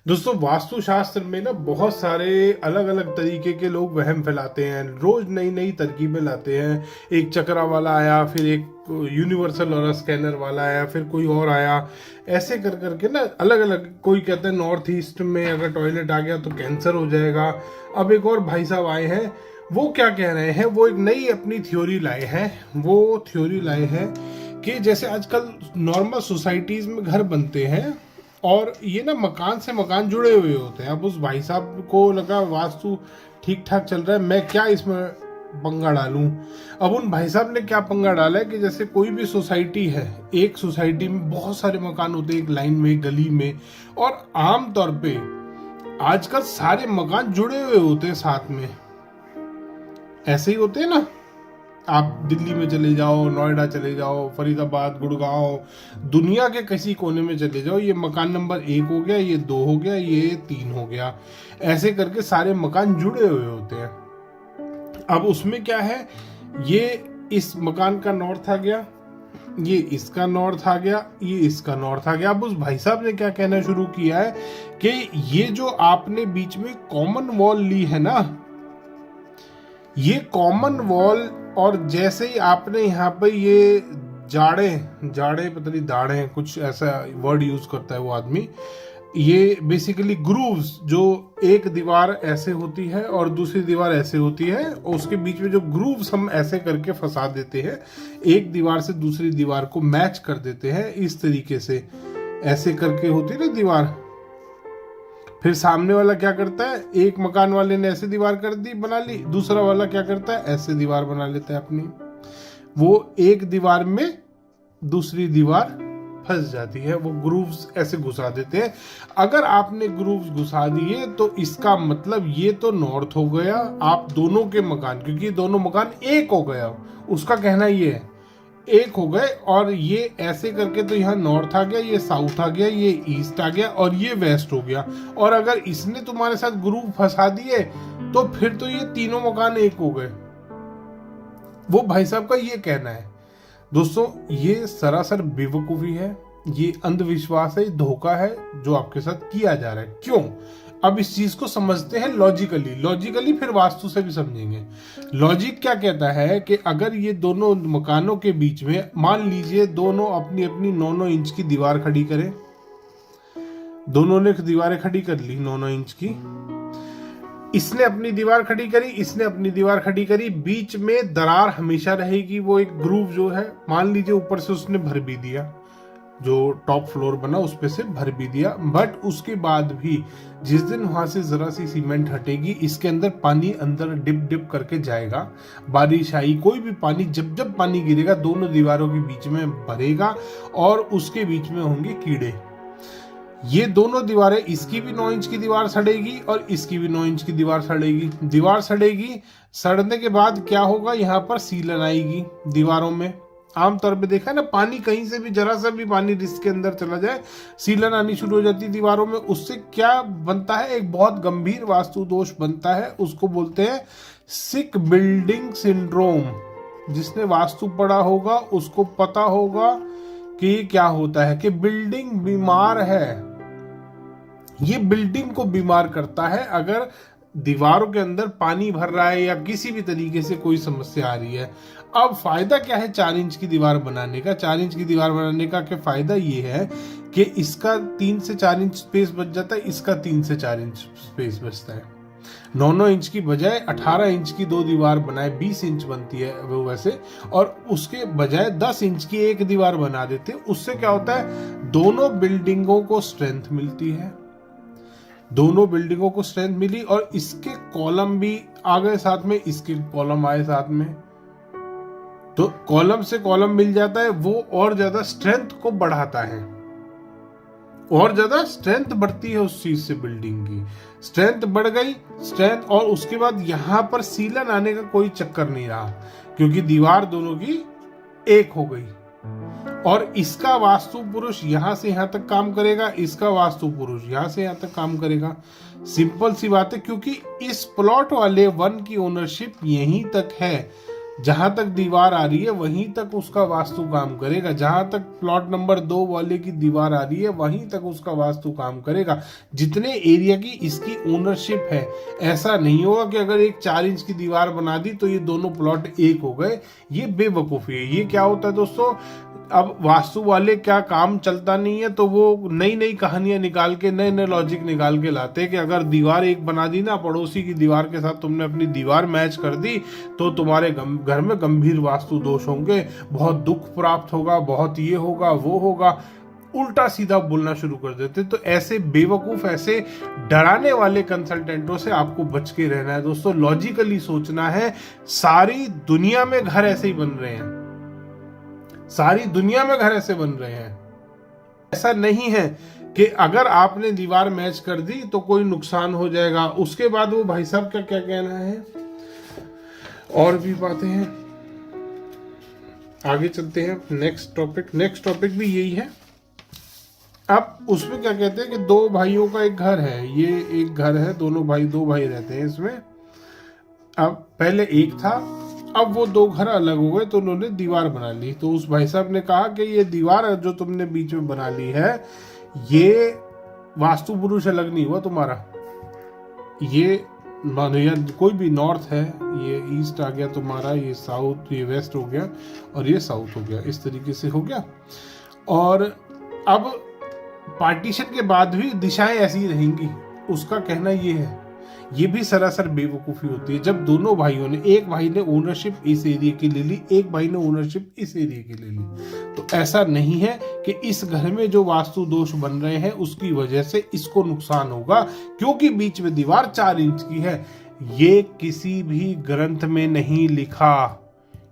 दोस्तों वास्तुशास्त्र में ना बहुत सारे अलग अलग तरीके के लोग वहम फैलाते हैं। रोज नई नई तरकीबें लाते हैं। एक चक्रा वाला आया, फिर एक यूनिवर्सल और स्कैनर वाला आया, फिर कोई और आया। ऐसे कर करके ना अलग अलग, कोई कहता है नॉर्थ ईस्ट में अगर टॉयलेट आ गया तो कैंसर हो जाएगा। अब एक और भाई साहब आए हैं, वो क्या कह रहे हैं, वो एक नई अपनी थ्योरी लाए हैं। वो थ्योरी लाए हैं कि जैसे आजकल नॉर्मल सोसाइटीज में घर बनते हैं और ये ना मकान से मकान जुड़े हुए होते हैं। अब उस भाई साहब को लगा वास्तु ठीक ठाक चल रहा है, मैं क्या इसमें पंगा डालूं। अब उन भाई साहब ने क्या पंगा डाला है कि जैसे कोई भी सोसाइटी है, एक सोसाइटी में बहुत सारे मकान होते हैं, एक लाइन में, गली में, और आम तौर पे आजकल सारे मकान जुड़े हुए होते हैं साथ में। ऐसे ही होते हैं ना। आप दिल्ली में चले जाओ, नोएडा चले जाओ, फरीदाबाद, गुड़गांव, दुनिया के किसी कोने में चले जाओ, ये मकान नंबर 1 हो गया, ये 2 हो गया, ये 3 हो गया। ऐसे करके सारे मकान जुड़े हुए होते हैं। अब उसमें क्या है, ये इस मकान का नॉर्थ आ गया, ये इसका नॉर्थ आ गया, ये इसका नॉर्थ आ गया। अब उस भाई साहब ने क्या कहना शुरू किया है कि ये जो आपने बीच में कॉमन वॉल ली है ना, ये कॉमन वॉल, और जैसे ही आपने यहाँ पे ये जाड़े जाड़े पता नहीं दाड़े, कुछ ऐसा वर्ड यूज करता है वो आदमी, ये बेसिकली ग्रूव्स, जो एक दीवार ऐसे होती है और दूसरी दीवार ऐसे होती है, और उसके बीच में जो ग्रूव्स हम ऐसे करके फंसा देते हैं, एक दीवार से दूसरी दीवार को मैच कर देते हैं इस तरीके से, ऐसे करके होती है ना दीवार। फिर सामने वाला क्या करता है, एक मकान वाले ने ऐसे दीवार कर दी, बना ली, दूसरा वाला क्या करता है, ऐसे दीवार बना लेता है अपनी। वो एक दीवार में दूसरी दीवार फंस जाती है, वो ग्रूव्स ऐसे घुसा देते हैं। अगर आपने ग्रूव्स घुसा दिए तो इसका मतलब ये तो नॉर्थ हो गया, आप दोनों के मकान, क्योंकि दोनों मकान एक हो गया, उसका कहना ये है एक हो गए। और ये ऐसे करके तो यहाँ नॉर्थ आ गया, ये साउथ आ गया, ये ईस्ट आ गया, और ये वेस्ट हो गया। और अगर इसने तुम्हारे साथ ग्रुप फंसा दिए तो फिर तो ये तीनों मकान एक हो गए। वो भाई साहब का ये कहना है। दोस्तों ये सरासर बेवकूफी है, ये अंधविश्वास है, धोखा है जो आपके साथ किया जा रहा है। क्यों? अब इस चीज को समझते हैं लॉजिकली फिर वास्तु से भी समझेंगे। लॉजिक क्या कहता है कि अगर ये दोनों मकानों के बीच में, मान लीजिए दोनों अपनी अपनी 9-9 इंच की दीवार खड़ी करें, दोनों ने दीवारें खड़ी कर ली 9-9 इंच की, इसने अपनी दीवार खड़ी करी, इसने अपनी दीवार खड़ी करी, बीच में दरार हमेशा रहेगी। वो एक ग्रूव जो है, मान लीजिए ऊपर से उसने भर भी दिया, जो टॉप फ्लोर बना उस पे से भर भी दिया, बट उसके बाद भी जिस दिन वहां से जरा सी सीमेंट हटेगी, इसके अंदर पानी अंदर डिप डिप करके जाएगा। बारिश आई, कोई भी पानी, जब जब पानी गिरेगा दोनों दीवारों के बीच में भरेगा, और उसके बीच में होंगे कीड़े। ये दोनों दीवारें, इसकी भी 9 इंच की दीवार सड़ेगी और इसकी भी 9 इंच की दीवार सड़ेगी। दीवार सड़ेगी, सड़ने के बाद क्या होगा, यहाँ पर सीलन आएगी दीवारों में। आमतौर पे देखा है ना, पानी कहीं से भी, जरा सा भी पानी जिसके अंदर चला जाए, सीलन आनी शुरू हो जाती है दीवारों में। उससे क्या बनता है, एक बहुत गंभीर वास्तु दोष बनता है, उसको बोलते हैं सिक बिल्डिंग सिंड्रोम। जिसने वास्तु पढ़ा होगा उसको पता होगा कि क्या होता है, कि बिल्डिंग बीमार है। ये बिल्डिंग को बीमार करता है अगर दीवारों के अंदर पानी भर रहा है या किसी भी तरीके से कोई समस्या आ रही है। अब फायदा क्या है 4 इंच की दीवार बनाने का? 4 इंच की दीवार बनाने का क्या फायदा ये है कि इसका 3 से 4 इंच स्पेस बच जाता है, इसका 3 से 4 इंच स्पेस बचता है। 9-9 इंच की बजाय 18 इंच की 2 दीवार बनाए, 20 इंच बनती है वो वैसे, और उसके बजाय 10 इंच की एक दीवार बना देते। उससे क्या होता है, दोनों बिल्डिंगों को स्ट्रेंथ मिलती है, दोनों बिल्डिंगों को स्ट्रेंथ मिली, और इसके कॉलम भी आ गए साथ में, इसके कॉलम आए साथ में, तो कॉलम से कॉलम मिल जाता है। वो और ज्यादा स्ट्रेंथ को बढ़ाता है, और ज्यादा स्ट्रेंथ बढ़ती है उस चीज से, बिल्डिंग की स्ट्रेंथ बढ़ गई, स्ट्रेंथ। और उसके बाद यहां पर सीलन आने का कोई चक्कर नहीं रहा, क्योंकि दीवार दोनों की एक हो गई। और इसका वास्तु पुरुष यहां से यहां तक काम करेगा, इसका वास्तु पुरुष यहां से यहां तक काम करेगा। सिंपल सी बात है, क्योंकि इस प्लॉट वाले 1 की ओनरशिप यहीं तक है। जहां तक दीवार आ रही है वहीं तक उसका वास्तु काम करेगा, जहां तक प्लॉट नंबर 2 वाले की दीवार आ रही है वहीं तक उसका वास्तु काम करेगा, जितने एरिया की इसकी ओनरशिप है। ऐसा नहीं होगा कि अगर एक 4 इंच की दीवार बना दी तो ये दोनों प्लॉट एक हो गए, ये बेवकूफ़ी है। ये क्या होता है दोस्तों, अब वास्तु वाले क्या काम चलता नहीं है तो वो नई नई कहानियां निकाल के, नए नए लॉजिक निकाल के लाते हैं कि अगर दीवार एक बना दी ना, पड़ोसी की दीवार के साथ तुमने अपनी दीवार मैच कर दी तो तुम्हारे घर में गंभीर वास्तु दोष होंगे, बहुत दुख प्राप्त होगा, बहुत ये होगा वो होगा, उल्टा सीधा बोलना शुरू कर देते। तो ऐसे बेवकूफ, ऐसे डराने वाले कंसल्टेंटों से आपको बच के रहना है दोस्तों। लॉजिकली सोचना है। सारी दुनिया में घर ऐसे ही बन रहे हैं, सारी दुनिया में घर ऐसे बन रहे हैं। ऐसा नहीं है कि अगर आपने दीवार मैच कर दी तो कोई नुकसान हो जाएगा। उसके बाद वो भाई साहब का क्या कहना है, और भी बातें हैं, आगे चलते हैं। नेक्स्ट टॉपिक भी यही है। अब उसमें क्या कहते हैं कि 2 भाइयों का एक घर है, ये एक घर है, दो भाई रहते हैं इसमें। अब पहले एक था, अब वो 2 घर अलग हो गए तो उन्होंने दीवार बना ली। तो उस भाई साहब ने कहा कि ये दीवार जो तुमने बीच में बना ली है, ये वास्तु पुरुष अलग नहीं हुआ तुम्हारा, ये कोई भी नॉर्थ है, ये ईस्ट आ गया तुम्हारा, ये साउथ, ये वेस्ट हो गया और ये साउथ हो गया, इस तरीके से हो गया। और अब पार्टीशन के बाद भी दिशाएं ऐसी रहेंगी, उसका कहना ये है। ये भी सरासर बेवकूफ़ी होती है जब दोनों भाइयों ने, एक भाई ने ओनरशिप इस एरिया की ले ली, एक भाई ने ओनरशिप इस एरिया की ले ली। तो ऐसा नहीं है कि इस घर में जो वास्तु दोष बन रहे हैं उसकी वजह से इसको नुकसान होगा क्योंकि बीच में दीवार 4 इंच की है। ये किसी भी ग्रंथ में नहीं लिखा।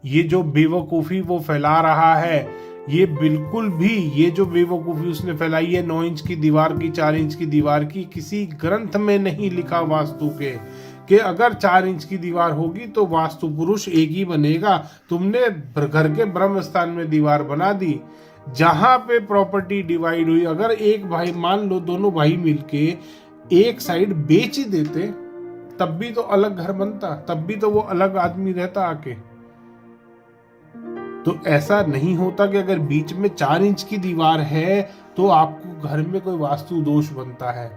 ये जो बेवकूफ़ी वो फैला रहा है, ये बिल्कुल भी, ये जो बेवकूफ़ी उसने फैलाई है 9 इंच की दीवार की, 4 इंच की दीवार की, किसी ग्रंथ में नहीं लिखा वास्तु के कि अगर 4 इंच की दीवार होगी तो वास्तु पुरुष एक ही बनेगा। तुमने घर के ब्रह्म स्थान में दीवार बना दी, जहां पे प्रॉपर्टी डिवाइड हुई, अगर एक भाई, मान लो दोनों भाई मिलके एक साइड बेच ही देते तब भी तो अलग घर बनता, तब भी तो वो अलग आदमी रहता आके। तो ऐसा नहीं होता कि अगर बीच में 4 इंच की दीवार है तो आपको घर में कोई वास्तु दोष बनता है।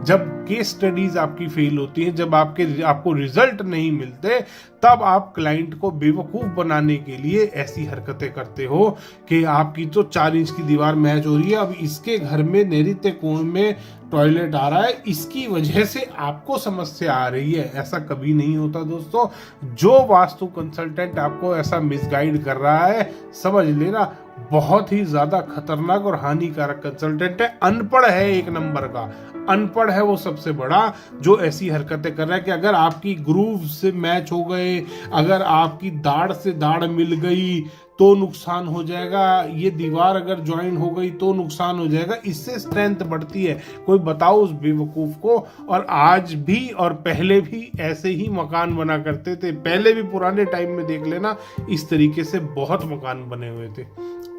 जब केस स्टडीज आपकी फेल होती हैं, जब आपको रिजल्ट नहीं मिलते, तब आप क्लाइंट को बेवकूफ बनाने के लिए ऐसी हरकतें करते हो कि आपकी तो 4 इंच की दीवार मैच हो रही है, अब इसके घर में नैऋत्य कोण में टॉयलेट आ रहा है, इसकी वजह से आपको समस्या आ रही है। ऐसा कभी नहीं होता दोस्तों। जो वास्तु कंसल्टेंट आपको ऐसा मिसगाइड कर रहा है, समझ लेना बहुत ही ज्यादा खतरनाक और हानिकारक कंसल्टेंट है। अनपढ़ है, एक नंबर का अनपढ़ है वो सबसे बड़ा, जो ऐसी हरकतें कर रहा है कि अगर आपकी ग्रूव से मैच हो गए, अगर आपकी दाढ़ से दाढ़ मिल गई तो नुकसान हो जाएगा, ये दीवार अगर ज्वाइन हो गई तो नुकसान हो जाएगा, इससे स्ट्रेंथ बढ़ती है। कोई बताओ उस बेवकूफ को। और आज भी और पहले भी ऐसे ही मकान बना करते थे, पहले भी पुराने टाइम में देख लेना, इस तरीके से बहुत मकान बने हुए थे,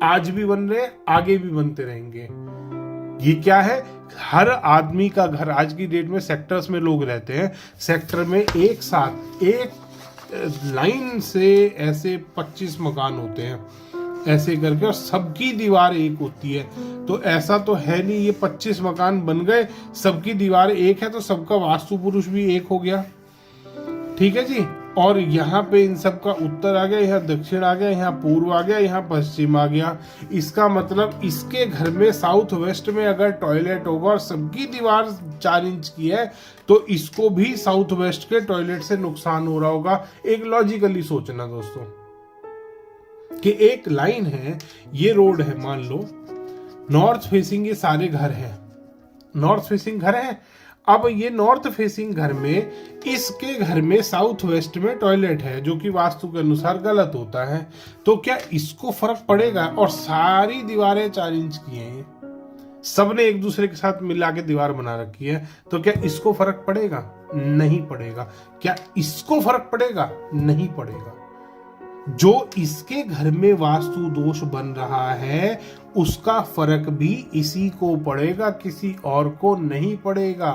आज भी बन रहे, आगे भी बनते रहेंगे। ये क्या है, हर आदमी का घर, आज की डेट में सेक्टर्स में लोग रहते हैं, सेक्टर में एक साथ एक लाइन से ऐसे 25 मकान होते हैं ऐसे करके, और सबकी दीवार एक होती है। तो ऐसा तो है नहीं ये 25 मकान बन गए, सबकी दीवार एक है तो सबका वास्तु पुरुष भी एक हो गया, ठीक है जी। और यहाँ पे इन सब का उत्तर आ गया, यहाँ दक्षिण आ गया, यहाँ पूर्व आ गया, यहाँ पश्चिम आ गया। इसका मतलब इसके घर में साउथ वेस्ट में अगर टॉयलेट होगा और सबकी दीवार 4 इंच की है तो इसको भी साउथ वेस्ट के टॉयलेट से नुकसान हो रहा होगा। एक लॉजिकली सोचना दोस्तों कि एक लाइन है, ये रोड है, मान लो नॉर्थ फेसिंग ये सारे घर हैं, नॉर्थ फेसिंग घर है। अब ये नॉर्थ फेसिंग घर में, इसके घर में साउथ वेस्ट में टॉयलेट है जो कि वास्तु के अनुसार गलत होता है, तो क्या इसको फर्क पड़ेगा? और सारी दीवारें 4 इंच की हैं, सबने एक दूसरे के साथ मिला के दीवार बना रखी है, तो क्या इसको फर्क पड़ेगा? नहीं पड़ेगा। क्या इसको फर्क पड़ेगा? नहीं पड़ेगा। जो इसके घर में वास्तु दोष बन रहा है उसका फर्क भी इसी को पड़ेगा, किसी और को नहीं पड़ेगा।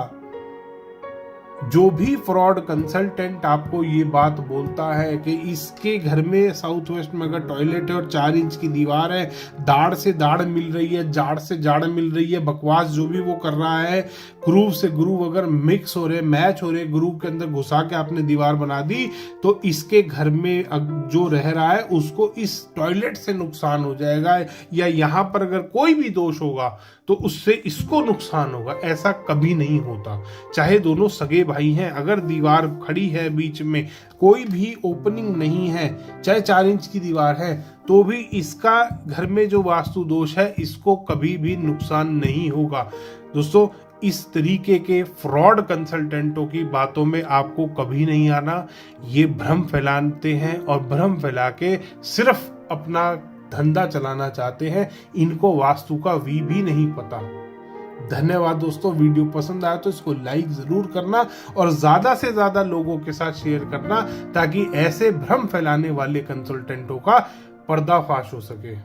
जो भी फ्रॉड कंसल्टेंट आपको ये बात बोलता है कि इसके घर में साउथ वेस्ट में अगर टॉयलेट है और 4 इंच की दीवार है, दाढ़ से दाढ़ मिल रही है, जाड़ से जाड़ मिल रही है, बकवास जो भी वो कर रहा है, ग्रूव से ग्रूव अगर मिक्स हो रहे, मैच हो रहे, ग्रूव के अंदर घुसा के आपने दीवार बना दी, तो इसके घर में जो रह रहा है उसको इस टॉयलेट से नुकसान हो जाएगा, या यहाँ पर अगर कोई भी दोष होगा तो उससे इसको नुकसान होगा। ऐसा कभी नहीं होता। चाहे दोनों सगे भाई हैं, अगर दीवार खड़ी है बीच में, कोई भी ओपनिंग नहीं है, चाहे 4 इंच की दीवार है, तो भी इसका घर में जो वास्तु दोष है इसको कभी भी नुकसान नहीं होगा। दोस्तों, इस तरीके के फ्रॉड कंसल्टेंटों की बातों में आपको कभी नहीं आना। ये भ्रम फैलाते हैं और भ्रम फैला के सिर्फ अपना धंधा चलाना चाहते हैं। इनको वास्तु का वी भी नहीं पता। धन्यवाद दोस्तों। वीडियो पसंद आया तो इसको लाइक जरूर करना और ज्यादा से ज्यादा लोगों के साथ शेयर करना, ताकि ऐसे भ्रम फैलाने वाले कंसल्टेंटों का पर्दाफाश हो सके।